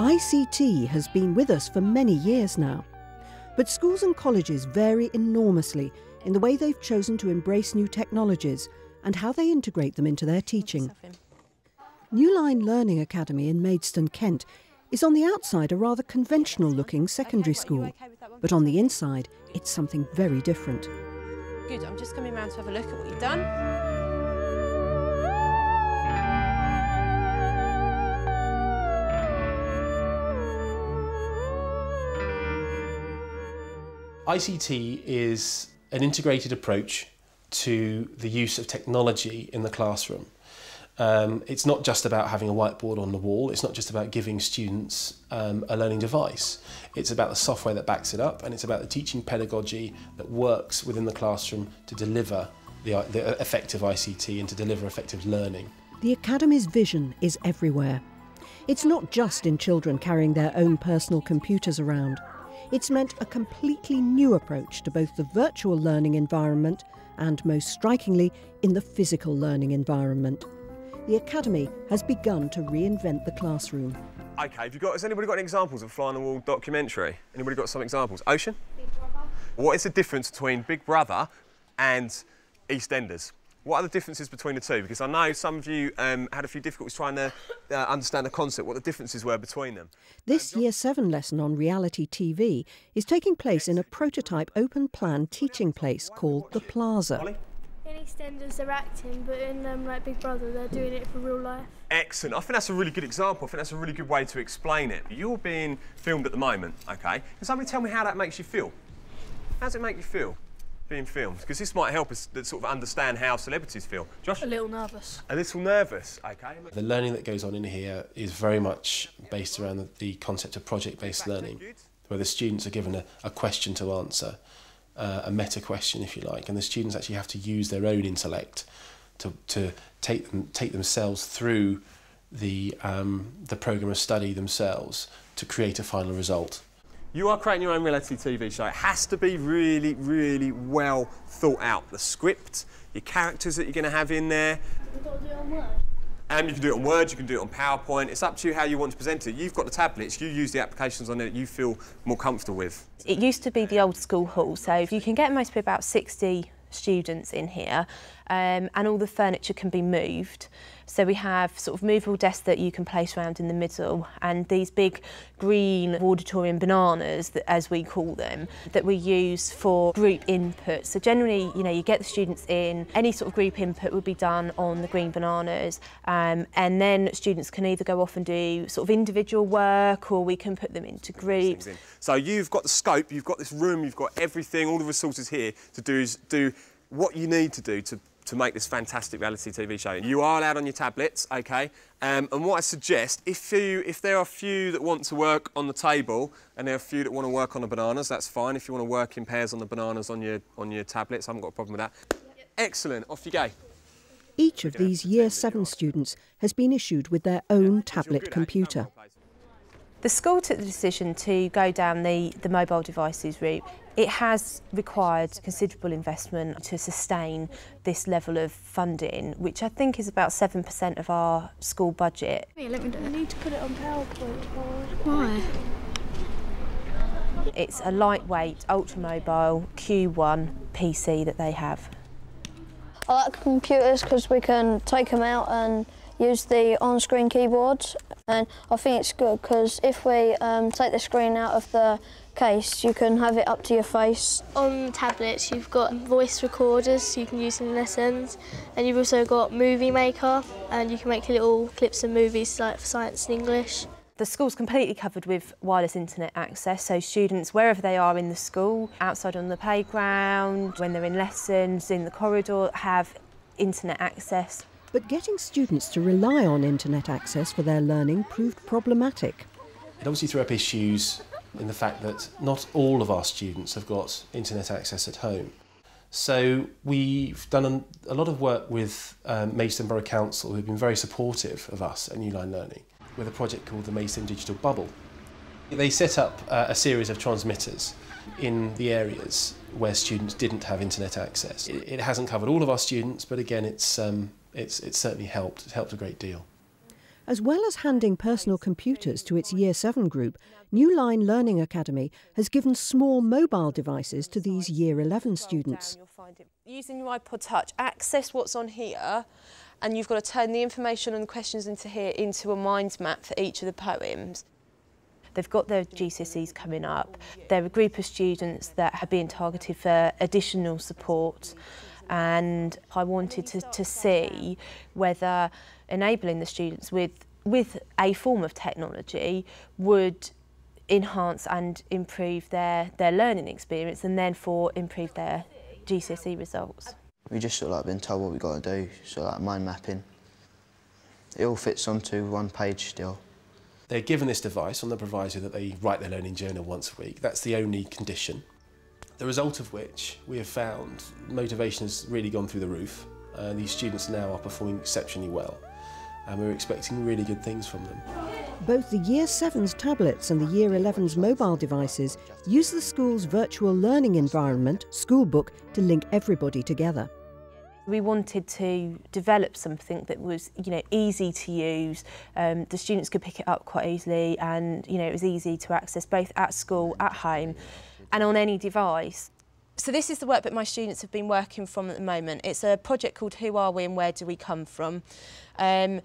ICT has been with us for many years now, but schools and colleges vary enormously in the way they've chosen to embrace new technologies and how they integrate them into their teaching. New Line Learning Academy in Maidstone, Kent is on the outside a rather conventional-looking secondary school, but on the inside it's something very different. Good, I'm just coming round to have a look at what you've done. ICT is an integrated approach to the use of technology in the classroom. It's not just about having a whiteboard on the wall, it's not just about giving students a learning device. It's about the software that backs it up, and it's about the teaching pedagogy that works within the classroom to deliver the effective ICT and to deliver effective learning. The Academy's vision is everywhere. It's not just in children carrying their own personal computers around. It's meant a completely new approach to both the virtual learning environment and, most strikingly, in the physical learning environment. The Academy has begun to reinvent the classroom. OK, has anybody got any examples of a fly-on-the-wall documentary? Anybody got some examples? Ocean? Big Brother. What is the difference between Big Brother and EastEnders? What are the differences between the two? Because I know some of you had a few difficulties trying to understand the concept, what the differences were between them. This Year 7 lesson on reality TV is taking place in a prototype open-plan teaching place called The Plaza. In EastEnders they're acting, but in like Big Brother they're doing it for real life. Excellent. I think that's a really good example. I think that's a really good way to explain it. You're being filmed at the moment, OK? Can somebody tell me how that makes you feel? How does it make you feel, being filmed? Because this might help us sort of understand how celebrities feel. Josh? A little nervous. A little nervous, OK. The learning that goes on in here is very much based around the concept of project-based learning, where the students are given a question to answer, a meta question, if you like, and the students actually have to use their own intellect to take themselves through the programme of study themselves to create a final result. You are creating your own reality TV show. It has to be really, really well thought out. The script, your characters that you're going to have in there. We've got to do it on Word. You can do it on Word, you can do it on PowerPoint. It's up to you how you want to present it. You've got the tablets, you use the applications on there that you feel more comfortable with. It used to be the old school hall, so if you can get most of about 60 students in here, and all the furniture can be moved. So we have sort of movable desks that you can place around in the middle, and these big green auditorium bananas, as we call them, that we use for group input. So generally, you know, you get the students in, any sort of group input would be done on the green bananas, and then students can either go off and do sort of individual work, or we can put them into groups. So you've got the scope, you've got this room, you've got everything, all the resources here to do what you need to do to make this fantastic reality TV show. You are allowed on your tablets, OK? And what I suggest, if there are a few that want to work on the table and there are a few that want to work on the bananas, that's fine. If you want to work in pairs on the bananas on your tablets, I haven't got a problem with that. Yep. Excellent, off you go. Each of these Year 7 students has been issued with their own tablet computer. The school took the decision to go down the mobile devices route. It has required considerable investment to sustain this level of funding, which I think is about 7% of our school budget. Here, let me do it. You need to put it on PowerPoint. Why? It's a lightweight, ultra-mobile Q1 PC that they have. I like computers because we can take them out and use the on-screen keyboards, and I think it's good because if we take the screen out of the case, you can have it up to your face. On tablets you've got voice recorders you can use in lessons, and you've also got Movie Maker, and you can make little clips of movies like for science and English. The school's completely covered with wireless internet access, so students, wherever they are in the school, outside on the playground, when they're in lessons, in the corridor, have internet access. But getting students to rely on internet access for their learning proved problematic. It obviously threw up issues in the fact that not all of our students have got internet access at home. So we've done a lot of work with Maidstone Borough Council, who've been very supportive of us at New Line Learning, with a project called the Maidstone Digital Bubble. They set up a series of transmitters in the areas where students didn't have internet access. It hasn't covered all of our students, but again, it's certainly helped. It's helped a great deal. As well as handing personal computers to its Year 7 group, New Line Learning Academy has given small mobile devices to these Year 11 students. Using your iPod Touch, access what's on here, and you've got to turn the information and the questions into here into a mind map for each of the poems. They've got their GCSEs coming up. They're a group of students that are being targeted for additional support, and I wanted to see whether enabling the students with a form of technology would enhance and improve their learning experience and therefore improve their GCSE results. We just sort of like been told what we've got to do, sort of like mind mapping. It all fits onto one page still. They're given this device on the proviso that they write their learning journal once a week. That's the only condition. The result of which we have found motivation has really gone through the roof. These students now are performing exceptionally well, and we're expecting really good things from them. Both the Year 7's tablets and the Year 11's mobile devices use the school's virtual learning environment, Schoolbook, to link everybody together. We wanted to develop something that was, easy to use. The students could pick it up quite easily, and it was easy to access both at school, at home, and on any device. So this is the work that my students have been working from at the moment. It's a project called Who Are We and Where Do We Come From? When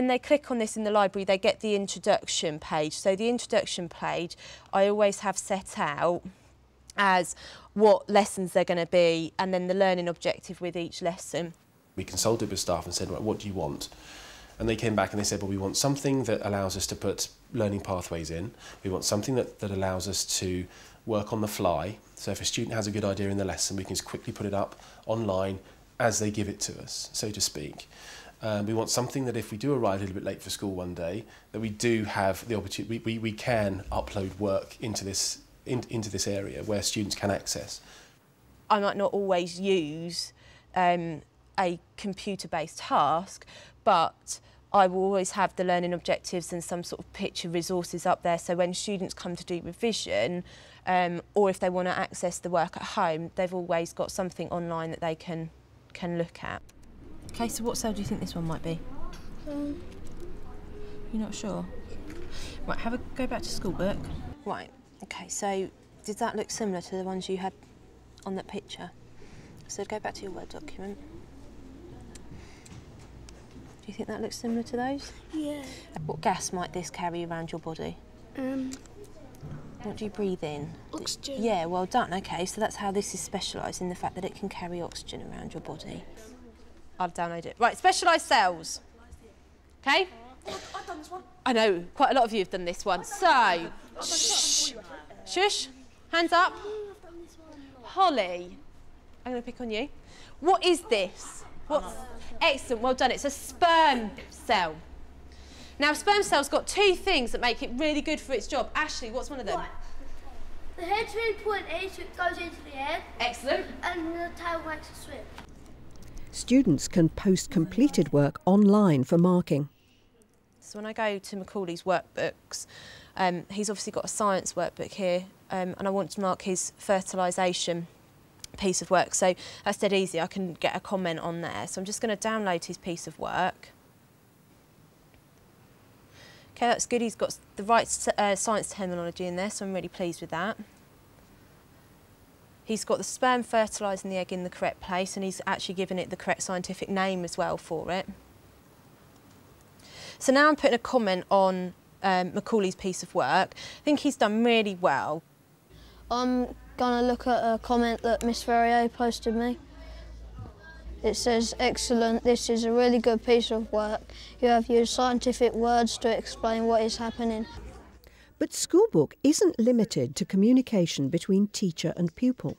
they click on this in the library, they get the introduction page. So the introduction page, I always have set out as what lessons they're going to be, and then the learning objective with each lesson. We consulted with staff and said, right, what do you want? And they came back and they said, well, we want something that allows us to put learning pathways in. We want something that allows us to work on the fly. So if a student has a good idea in the lesson, we can just quickly put it up online as they give it to us, so to speak. We want something that if we do arrive a little bit late for school one day, that we do have the opportunity, we can upload work into this area where students can access. I might not always use a computer-based task, but I will always have the learning objectives and some sort of picture resources up there, so when students come to do revision, or if they want to access the work at home, they've always got something online that they can look at. Okay, so what cell do you think this one might be? You're not sure? Right, go back to Schoolbook. Right, okay, so did that look similar to the ones you had on that picture? So go back to your Word document. Do you think that looks similar to those? Yeah. What gas might this carry around your body? What do you breathe in? Oxygen. Yeah, well done. Okay, so that's how this is specialised, in the fact that it can carry oxygen around your body. I've downloaded it. Right, specialised cells. Okay? I've done this one. I know, quite a lot of you have done this one. So, shh, shush, hands up. Holly, I'm going to pick on you. What is this? Excellent, well done. It's a sperm cell. Now, a sperm cell's got two things that make it really good for its job. Ashley, what's one of them? The head's really pointy, so it goes into the air. Excellent. And the tail makes it swim. Students can post completed work online for marking. So when I go to Macaulay's workbooks, he's obviously got a science workbook here, and I want to mark his fertilisation piece of work. So that's dead easy, I can get a comment on there. So I'm just going to download his piece of work. Okay, that's good, he's got the right science terminology in there, so I'm really pleased with that. He's got the sperm fertilising the egg in the correct place, and he's actually given it the correct scientific name as well for it. So now I'm putting a comment on Macaulay's piece of work. I think he's done really well. I'm going to look at a comment that Miss Ferrier posted me. It says, "Excellent, this is a really good piece of work. You have used scientific words to explain what is happening." But Schoolbook isn't limited to communication between teacher and pupil.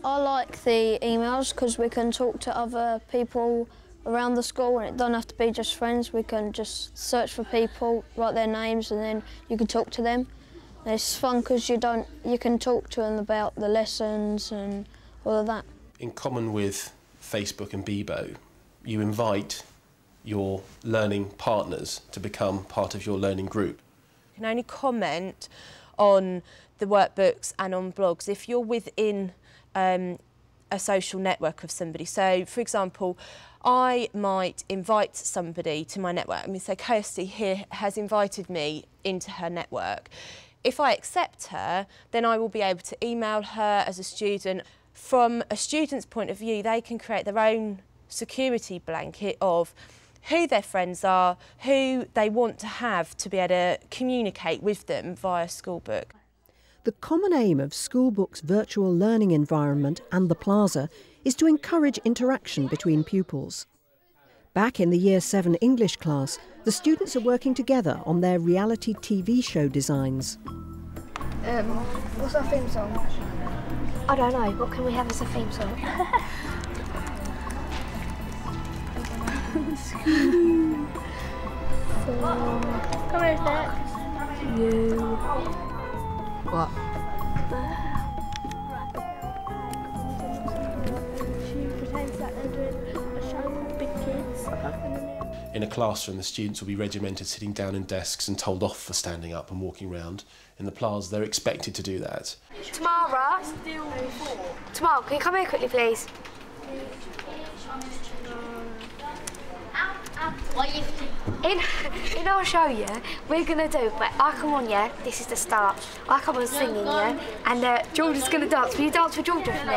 I like the emails because we can talk to other people around the school, and it don't have to be just friends. We can just search for people, write their names, and then you can talk to them. And it's fun because you can talk to them about the lessons and all of that. In common with Facebook and Bebo, you invite your learning partners to become part of your learning group. You can only comment on the workbooks and on blogs if you're within a social network of somebody. So, for example, I might invite somebody to my network. I mean, so Kirsty here has invited me into her network. If I accept her, then I will be able to email her as a student. From a student's point of view, they can create their own security blanket of who their friends are, who they want to have to be able to communicate with them via Schoolbook. The common aim of Schoolbook's virtual learning environment and the Plaza is to encourage interaction between pupils. Back in the Year 7 English class, the students are working together on their reality TV show designs. What's our theme song? I don't know. What can we have as a theme song? Come here, Dex. You. What? She pretends that they're doing a show called Big Kids. In a classroom, the students will be regimented sitting down in desks and told off for standing up and walking around. In the Plaza, they're expected to do that. Tamara, can you come here quickly, please? In our show, yeah, we're going to do, but I come on, yeah, this is the start. I come on singing, yeah, and Georgia's going to dance. Will you dance with Georgia for me?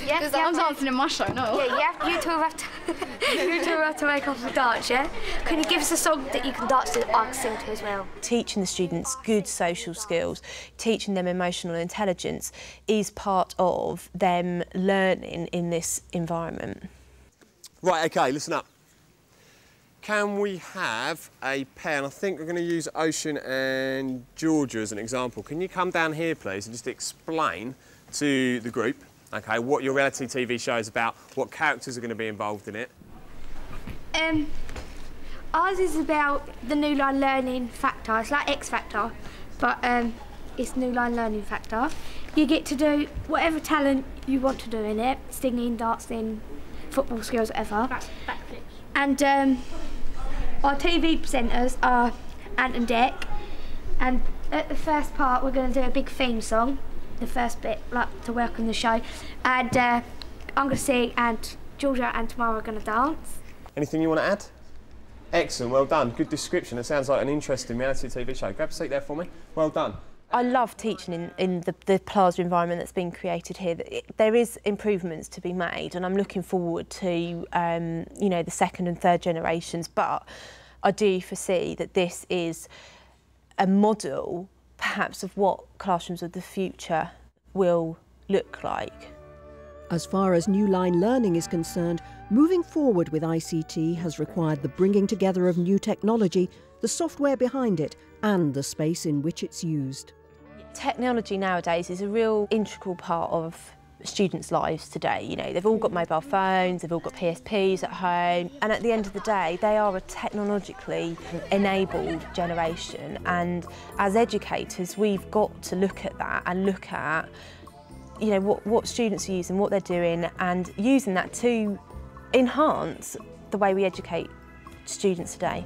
Yeah. Because I'm dancing in my show, no? Yeah, you two have to make up a dance, yeah? Can you give us a song that you can dance to, I can sing to as well? Teaching the students good social skills, teaching them emotional intelligence is part of them learning in this environment. Right, OK, listen up. Can we have a pair, and I think we're going to use Ocean and Georgia as an example. Can you come down here, please, and just explain to the group, OK, what your reality TV show is about, what characters are going to be involved in it? Ours is about the New Line Learning Factor. It's like X Factor, but it's New Line Learning Factor. You get to do whatever talent you want to do in it, singing, dancing, football skills, whatever. Backflips. And our TV presenters are Ant and Dec, and at the first part we're going to do a big theme song, the first bit, like to welcome the show, and I'm going to sing and Georgia and Tamara are going to dance. Anything you want to add? Excellent, well done, good description. It sounds like an interesting reality TV show. Grab a seat there for me, well done. I love teaching in the Plaza environment that's been created here. There is improvements to be made, and I'm looking forward to you know, the second and third generations, but I do foresee that this is a model perhaps of what classrooms of the future will look like. As far as New Line Learning is concerned, moving forward with ICT has required the bringing together of new technology, the software behind it, and the space in which it's used. Technology nowadays is a real integral part of students' lives today. You know, they've all got mobile phones, they've all got PSPs at home, and at the end of the day, they are a technologically enabled generation. And as educators, we've got to look at that and look at, you know, what students are using, what they're doing, and using that to enhance the way we educate students today.